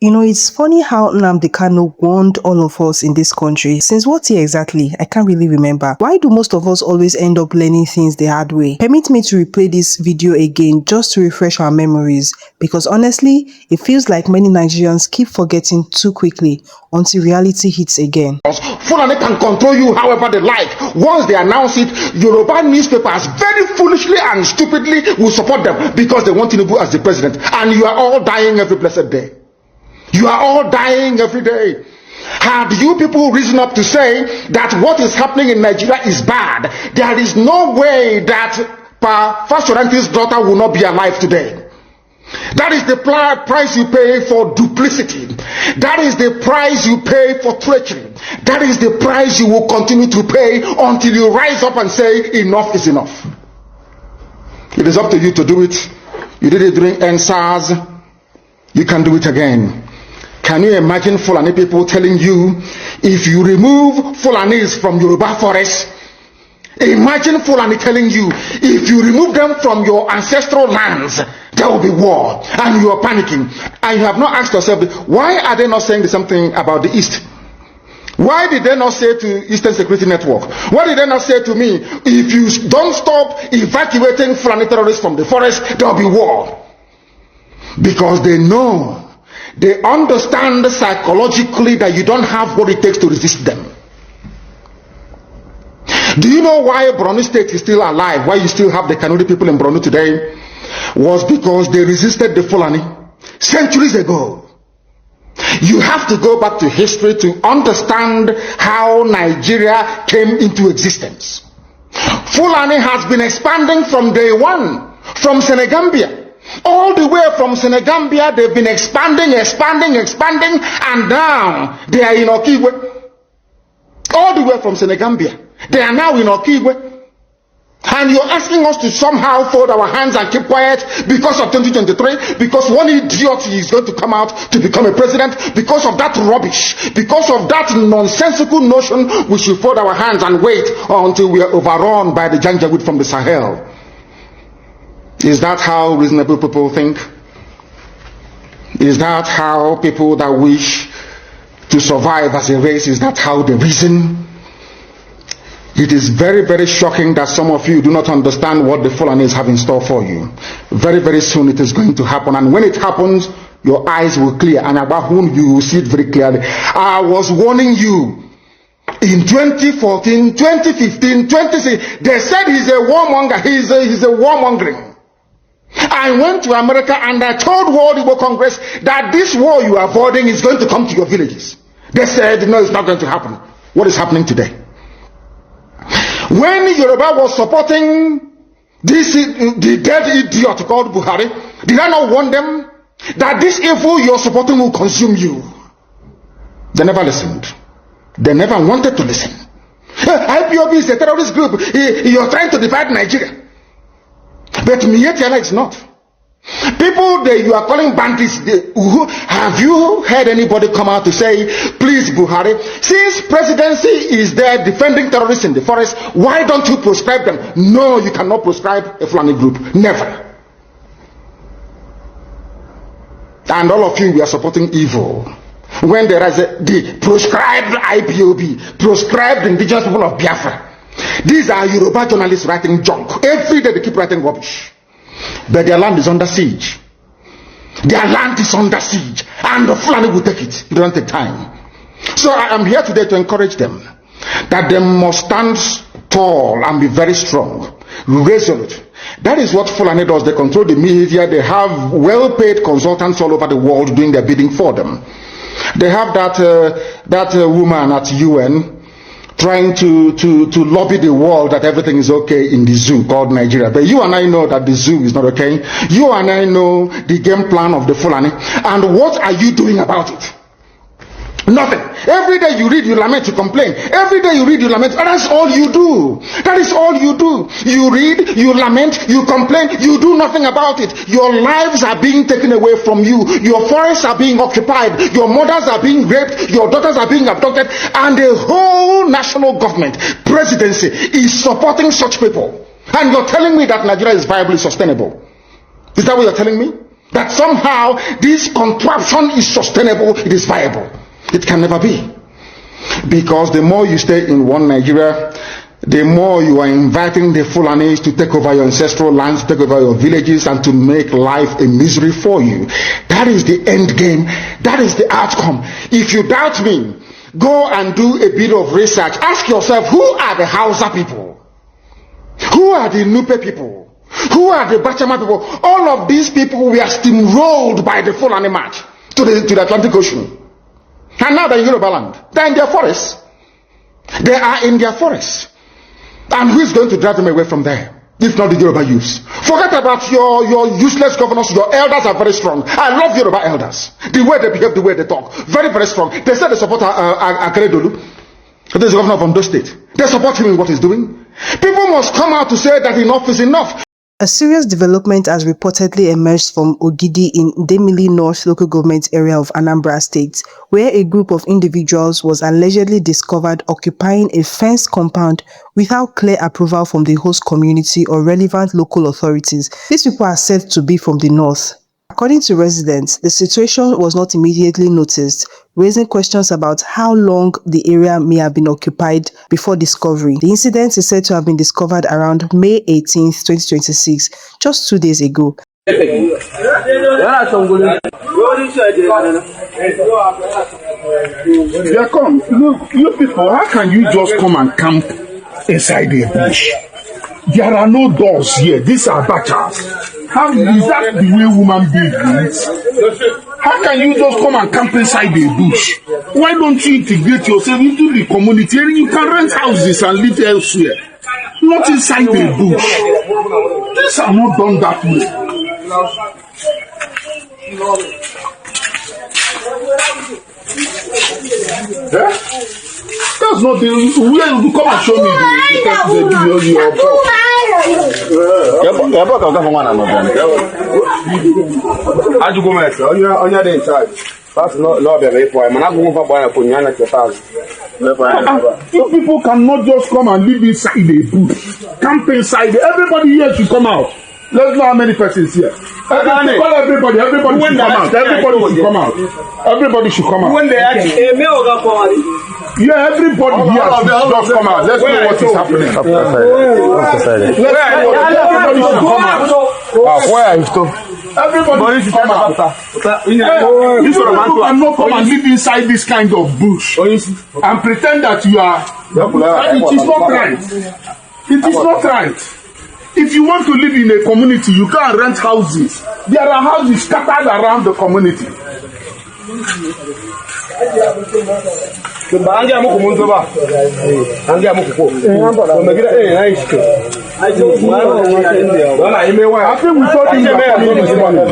You know, it's funny how Nnamdi Kanu warned all of us in this country. Since what year exactly? I can't really remember. Why do most of us always end up learning things the hard way? Permit me to replay this video again just to refresh our memories, because honestly, it feels like many Nigerians keep forgetting too quickly until reality hits again. Fulani can control you however they like. Once they announce it, Yoruba newspapers very foolishly and stupidly will support them because they want Tinubu as the president. And you are all dying every blessed day. You are all dying every day. Had you people risen up to say that what is happening in Nigeria is bad, there is no way that Fashoranti's daughter will not be alive today. That is the price you pay for duplicity. That is the price you pay for treachery. That is the price you will continue to pay until you rise up and say enough is enough. It is up to you to do it. You did it during NSAS. You can do it again. Can you imagine Fulani people telling you, if you remove Fulanis from Yoruba forest, imagine Fulani telling you, if you remove them from your ancestral lands, there will be war, and you are panicking. And you have not asked yourself, why are they not saying the same thing about the East? Why did they not say to Eastern Security Network? Why did they not say to me, if you don't stop evacuating Fulani terrorists from the forest, there will be war? Because they know, they understand psychologically that you don't have what it takes to resist them. Do you know why Borno State is still alive? Why you still have the Kanuri people in Borno today? Was because they resisted the Fulani centuries ago. You have to go back to history to understand how Nigeria came into existence. Fulani has been expanding from day one, from Senegambia. All the way from Senegambia, they've been expanding, and now they are in Okigwe. All the way from Senegambia, they are now in Okigwe. And you're asking us to somehow fold our hands and keep quiet because of 2023, because one idiot is going to come out to become a president, because of that rubbish, because of that nonsensical notion, we should fold our hands and wait until we are overrun by the Janjaweed from the Sahel. Is that how reasonable people think? Is that how people that wish to survive as a race, is that how they reason? It is very, very shocking that some of you do not understand what the Fulanis have in store for you. Very, very soon it is going to happen. And when it happens, your eyes will clear. And about whom you will see it very clearly. I was warning you. In 2014, 2015, 2016, they said he's a warmonger. He's a warmongering. I went to America and I told World Igbo Congress that this war you are avoiding is going to come to your villages. They said, no, it's not going to happen. What is happening today? When Yoruba was supporting the dead idiot called Buhari, did I not warn them that this evil you're supporting will consume you? They never listened. They never wanted to listen. IPOB is a terrorist group. You're trying to divide Nigeria. But Mietiala is not. People that you are calling bandits, have you heard anybody come out to say, please Buhari, since presidency is there defending terrorists in the forest, why don't you proscribe them? No, you cannot proscribe a Fulani group. Never. And all of you, we are supporting evil. When there is the proscribed IPOB, proscribed indigenous people of Biafra. These are Yoruba journalists writing junk. Every day they keep writing rubbish. But their land is under siege. Their land is under siege. And the Fulani will take it. It doesn't take time. So I am here today to encourage them that they must stand tall and be very strong, resolute. That is what Fulani does. They control the media. They have well-paid consultants all over the world doing their bidding for them. They have that woman at UN trying to lobby the world that everything is okay in the zoo called Nigeria. But you and I know that the zoo is not okay. You and I know the game plan of the Fulani. And what are you doing about it? Nothing. Every day you read, you lament, you complain. Every day you read, you lament. And that's all you do. That is all you do. You read, you lament, you complain. You do nothing about it. Your lives are being taken away from you. Your forests are being occupied. Your mothers are being raped. Your daughters are being abducted. And the whole national government, presidency, is supporting such people. And you're telling me that Nigeria is viably sustainable. Is that what you're telling me? that somehow this contraption is sustainable, it is viable. It can never be. Because the more you stay in one Nigeria, the more you are inviting the Fulanis to take over your ancestral lands, take over your villages, and to make life a misery for you. That is the end game. That is the outcome. If you doubt me, go and do a bit of research. Ask yourself, who are the Hausa people? Who are the Nupe people? Who are the Bachama people? All of these people were steamrolled by the Fulani march to the Atlantic Ocean. And now they're in Yoruba land. They're in their forests. They are in their forests. And who is going to drive them away from there? If not the Yoruba youths. Forget about your useless governors. Your elders are very strong. I love Yoruba elders. The way they behave, the way they talk. Very, very strong. They said they support Akeredolu. This is the governor of Anambra State. They support him in what he's doing. People must come out to say that enough is enough. A serious development has reportedly emerged from Ogidi in Idemili North local government area of Anambra State, where a group of individuals was allegedly discovered occupying a fenced compound without clear approval from the host community or relevant local authorities. These people are said to be from the north. According to residents, the situation was not immediately noticed, raising questions about how long the area may have been occupied before discovery. The incident is said to have been discovered around May 18, 2026, just 2 days ago. Yeah, come. You people, how can you just come and camp inside the bush? There are no doors here. These are bachas. How is that the way woman lives? How can you just come and camp inside the bush? Why don't you integrate yourself into the community? You can rent houses and live elsewhere, not inside the bush. Things are not done that way. Yeah? That's not the way you come and show me If people cannot just come and live inside the bush, camp inside, everybody here should come out. Let's know how many persons here. Everybody should come out. Everybody should come out. Yeah, everybody here should just come out. Let's know what is happening. Everybody should come out. Where are you still? Everybody should come out. These people cannot come and live inside this kind of bush and pretend that you are. It is not right. It is not right. If you want to live in a community, you can't rent houses. There are houses scattered around the community. I think we told him this morning.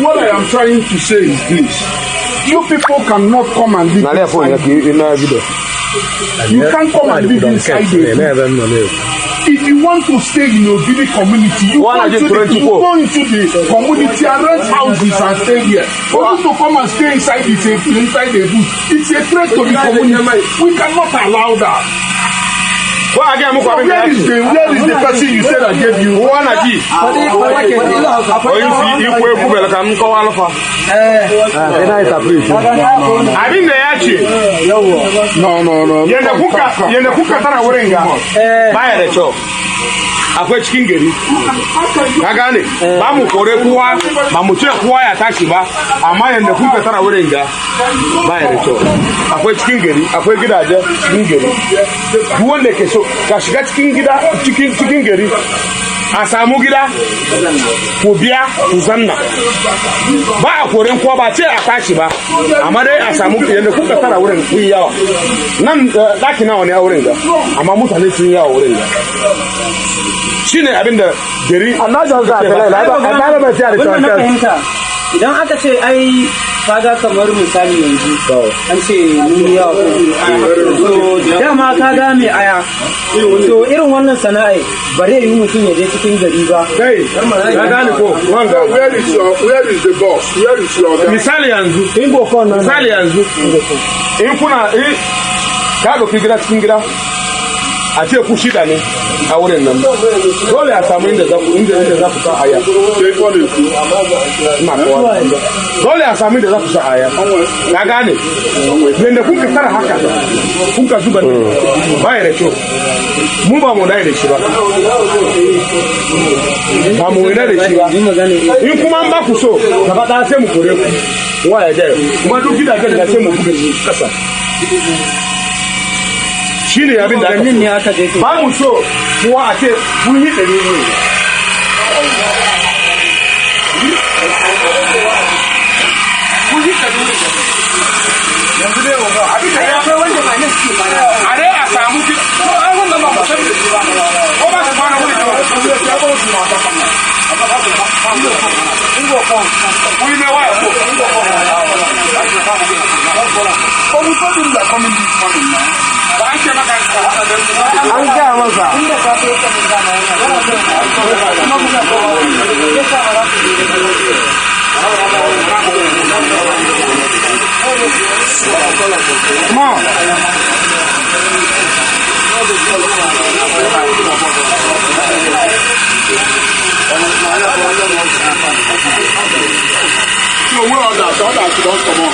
What I am trying to say is this: you people cannot come and live inside. You can't come and live inside the. If you want to stay in your village community, you go into the community and rent houses and stay here. For you to come and stay inside the bush, it's a threat to the community. We cannot allow that. Where is the person you said I gave you? I didn't No. Yende kuka tara wuringa. Baya da cho. Akwai cikin gari. Ka gane? Ba mu kore kuwa, ba mu ce kuwa ya tashi ba, amma yanda kuka tara wuringa baya da cho. Akwai cikin gari, akwai gidaje cikin gari. Duk wanda ke so ka shiga cikin gida cikin gari. A samu gida ku biya ku zanna ba a koren kuwa ba ce a tashi ba amma dai a samu yanda kuka tara wurin ku yawa nan daki nawa ne a wurin ga amma mutane sun yawa wurin ga shine abinda gari Allah ya za ta ba ta da idan aka ce ai kaga kamar misali yanzu an ce mun yawa so dama kaga mai aya to irin wannan sana'a bare yi mutum ya je cikin gari ba kai ka gane ko wanga where is the boss where is your misali yanzu misali yanzu in kuna ka ga gida cikin gida a ce ku shida ne a wurin nan dole a samu inda za ku sa aya dole a samu inda za ku sa aya ka gane yanda kun ka tara haka kun ka zuba ba ya da kyau mu ba mu da shi ba ba mu da shi ba in kuma an ba ku so gaba da sai mu kore ku wa ya da kuma duk gidajen da sai mu buga kasa shine abin da ne aka je ba mu so kuwa a ce kun yi dare ne yanzu dai ba abin da ya kai wanda ba ne shi ba a dai a samu ki ko an wannan ba san ba ko ba su fara wani da ya ba su ma ta fanna ko ne wa ko ko mu so din da coming this morning na ba an ce maka an ga masa inda ka so ka mun gama so where are that don't come on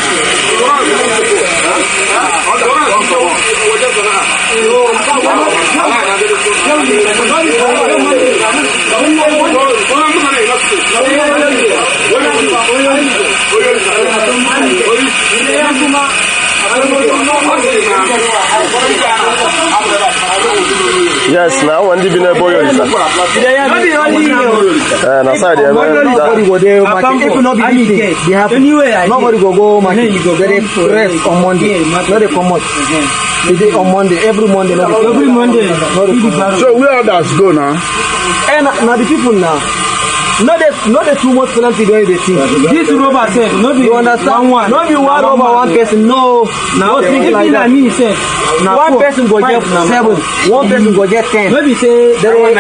Yes, now one di bina boyo isa. Na side ya. Nobody go there. If not be anything, they have anywhere. Nobody go market. You go very fresh on Monday. Not they come out. They dey on Monday. Every Monday. Every Monday. So where others go now? And now the people now. Not the too much penalty the way they think. This robber said, no be you understand one. Not be one robber, one person. No, now thinking like that. Me said, one person go get 7, one person go get 10. Maybe say there is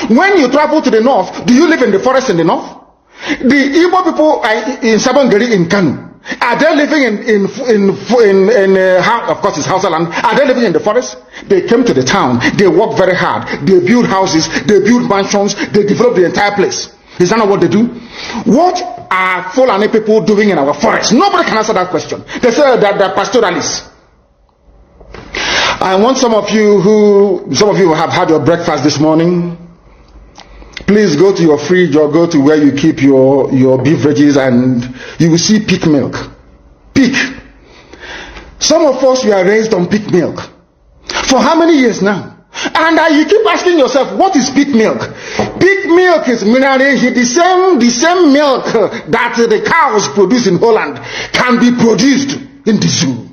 When you travel to the north, do you live in the forest in the north? The Igbo people in Sabongeri in Kanu. Are they living of course it's Hausa land? Are they living in the forest? They came to the town. They work very hard. They build houses. They build mansions. They develop the entire place. Is that not what they do? What are Fulani people doing in our forest? Nobody can answer that question. They say that they're pastoralists. I want some of you who have had your breakfast this morning. Please go to your fridge or go to where you keep your beverages and you will see pig milk. Pig. Some of us were raised on pig milk. For how many years now? And you keep asking yourself, what is pig milk? Pig milk is mineral, the same milk that the cows produce in Holland can be produced in the zoo.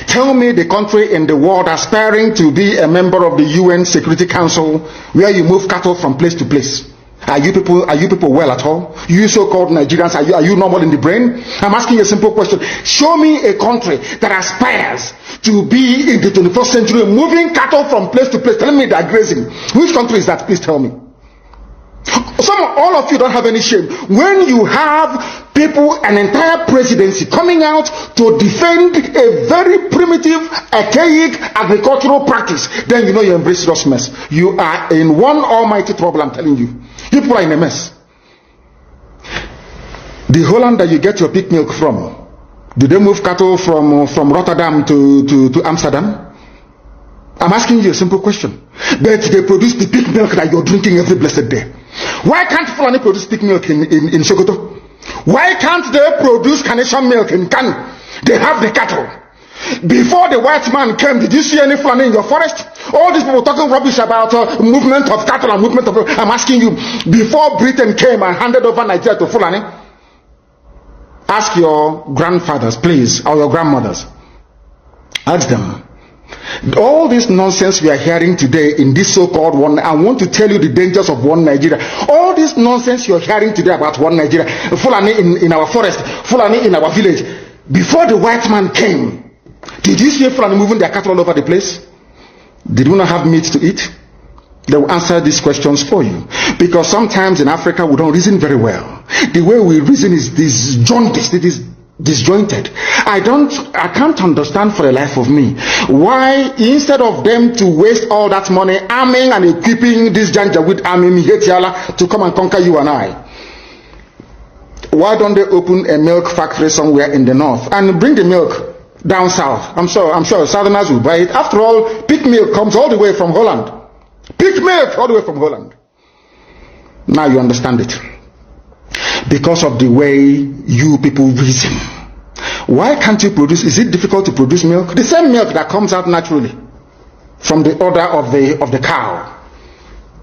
Tell me the country in the world aspiring to be a member of the UN Security Council where you move cattle from place to place. Are you people well at all? You so-called Nigerians, are you normal in the brain? I'm asking you a simple question. Show me a country that aspires to be in the 21st century moving cattle from place to place. Tell me they're grazing. Which country is that? Please tell me. All of you don't have any shame. When you have people, an entire presidency coming out to defend a very primitive, archaic agricultural practice, then you know you embrace this mess. You are in one almighty trouble, I'm telling you. People are in a mess. The Holland that you get your pig milk from, do they move cattle from Rotterdam to Amsterdam? I'm asking you a simple question. But they produce the pig milk that you're drinking every blessed day. Why can't Fulani produce pig milk in Sokoto? Why can't they produce carnation milk in Kanu? They have the cattle. Before the white man came, did you see any Fulani in your forest? All these people talking rubbish about movement of cattle and movement of... I'm asking you, before Britain came and handed over Nigeria to Fulani, ask your grandfathers, please, or your grandmothers. Ask them. All this nonsense we are hearing today in this so-called one, I want to tell you the dangers of one Nigeria. All this nonsense you're hearing today about one Nigeria, Fulani in our forest, Fulani in our village. Before the white man came, did you see Fulani moving their cattle all over the place? Did we not have meat to eat? They will answer these questions for you. Because sometimes in Africa we don't reason very well. The way we reason is disjointed. It is disjointed. I can't understand for the life of me why, instead of them to waste all that money arming and equipping this Janjaweed army Mihetiala to come and conquer you and I, why don't they open a milk factory somewhere in the north and bring the milk down south? I'm sure southerners will buy it. After all, pig milk comes all the way from Holland. Pig milk all the way from Holland. Now you understand it. Because of the way you people reason. Why can't you produce? Is it difficult to produce milk? The same milk that comes out naturally from the udder of the cow.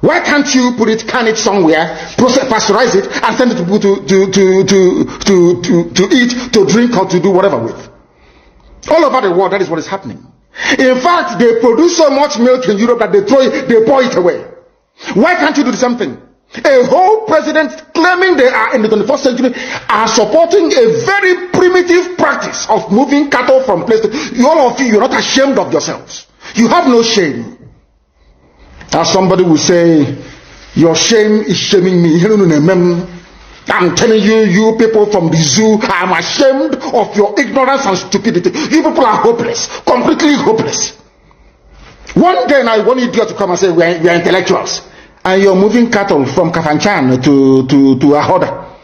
Why can't you can it somewhere, pasteurize it, and send it to people to eat, to drink, or to do whatever with? All over the world, that is what is happening. In fact, they produce so much milk in Europe that they pour it away. Why can't you do the same thing? A whole president claiming they are in the 21st century are supporting a very primitive practice of moving cattle from place to... All of you, you're not ashamed of yourselves. You have no shame. As somebody will say, your shame is shaming me. I'm telling you, you people from the zoo, I'm ashamed of your ignorance and stupidity. You people are hopeless, completely hopeless. One day I want idiot to come and say, we are intellectuals. And you're moving cattle from Kafanchan to Ahoda.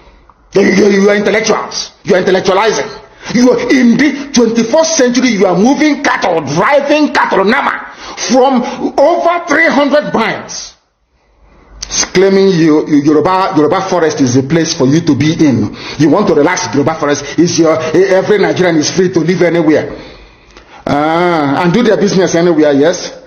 You are intellectuals. You are intellectualizing. You are in the 21st century. You are moving cattle, driving cattle, Nama, from over 300 miles. Claiming Yoruba forest is a place for you to be in. You want to relax. Yoruba forest is every Nigerian is free to live anywhere and do their business anywhere. Yes.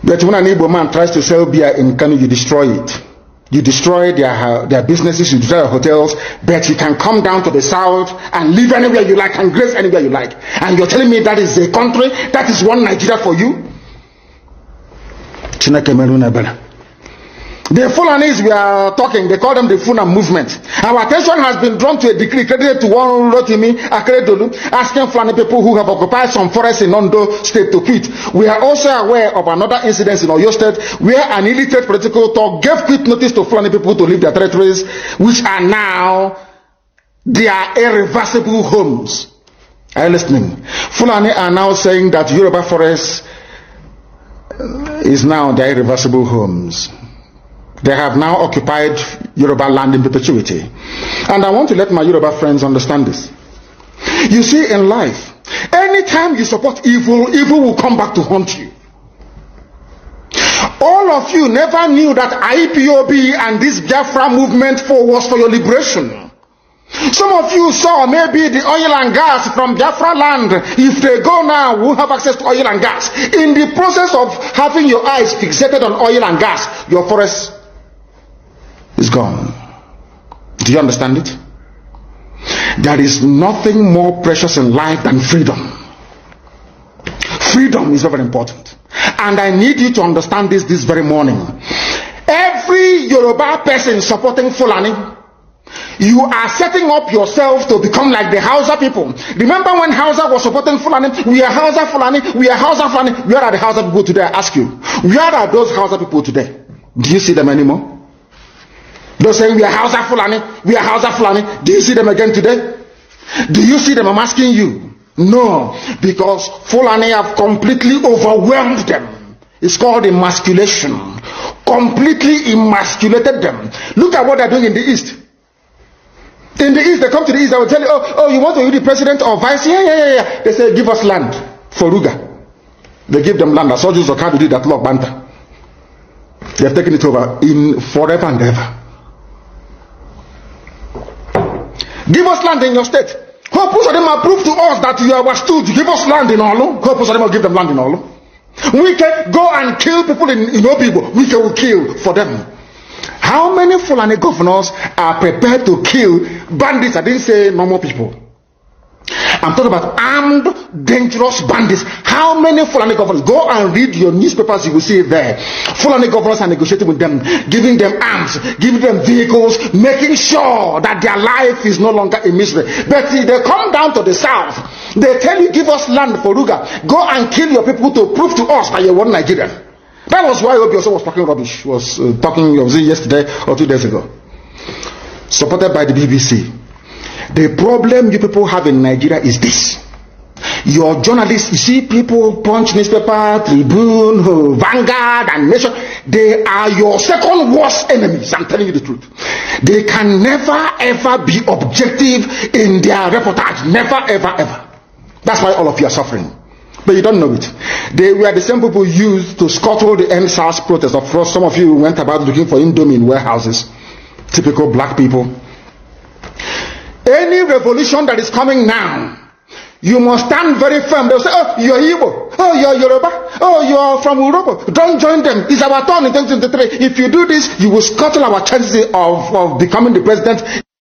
But when an Igbo man tries to sell beer in Kanu, you destroy it. You destroy their businesses, you destroy their hotels, but you can come down to the south and live anywhere you like and graze anywhere you like. And you're telling me that is a country, that is one Nigeria for you? The Fulanis we are talking, they call them the Funa movement. Our attention has been drawn to a decree credited to one Rotimi Akeredolu, asking Fulani people who have occupied some forests in Ondo State to quit. We are also aware of another incident in Oyo State where an illiterate political talk gave quit notice to Fulani people to leave their territories, which are now their irreversible homes. Are you listening? Fulani are now saying that Yoruba forest is now their irreversible homes. They have now occupied Yoruba land in perpetuity. And I want to let my Yoruba friends understand this. You see, in life, anytime you support evil, evil will come back to haunt you. All of you never knew that IPOB and this Biafra movement was for your liberation. Some of you saw maybe the oil and gas from Biafra land. If they go now, we'll have access to oil and gas. In the process of having your eyes fixated on oil and gas, your forest is gone. Do you understand it? There is nothing more precious in life than freedom. Freedom is very important. And I need you to understand this very morning. Every Yoruba person supporting Fulani, you are setting up yourself to become like the Hausa people. Remember when Hausa was supporting Fulani? We are Hausa Fulani, we are Hausa Fulani. Where are the Hausa people today? I ask you. Where are those Hausa people today? Do you see them anymore? They're saying we are Hausa Fulani, we are Hausa Fulani. Do you see them again today? Do you see them? I'm asking you. No, because Fulani have completely overwhelmed them. It's called emasculation. Completely emasculated them. Look at what they're doing in the East. In the east, they come to the east, they will tell you, oh, you want to be the president or vice? Yeah. They say, give us land for Ruga. They give them land. As soldiers of Kadu did that law Banta. They have taken it over in forever and ever. Give us land in your state. Hope of them prove to us that you are our stood. Give us land in Olu. Hope of them will give them land in Olu. We can go and kill people in Obibo. We can kill for them. How many Fulani governors are prepared to kill bandits? I didn't say normal people. I'm talking about armed, dangerous bandits. How many Fulani governors? Go and read your newspapers, you will see it there. Fulani governors are negotiating with them, giving them arms, giving them vehicles, making sure that their life is no longer a misery. But if they come down to the south, they tell you, give us land for Ruga. Go and kill your people to prove to us that you're one Nigerian. That was why Obi was talking rubbish. Was yesterday or 2 days ago. Supported by the BBC. The problem you people have in Nigeria is this. Your journalists, you see people, Punch newspaper, Tribune, Vanguard, and Nation, they are your second worst enemies. I'm telling you the truth. They can never ever be objective in their reportage. Never ever. That's why all of you are suffering. But you don't know it. They were the same people used to scuttle the NSAS protest. Of course, some of you went about looking for Indomie in warehouses. Typical black people. Any revolution that is coming now, you must stand very firm. They'll say, oh, you're Igbo. Oh, you're Yoruba. Oh, you're from Europe. Don't join them. It's our turn in 2023. If you do this, you will scuttle our chances of becoming the president.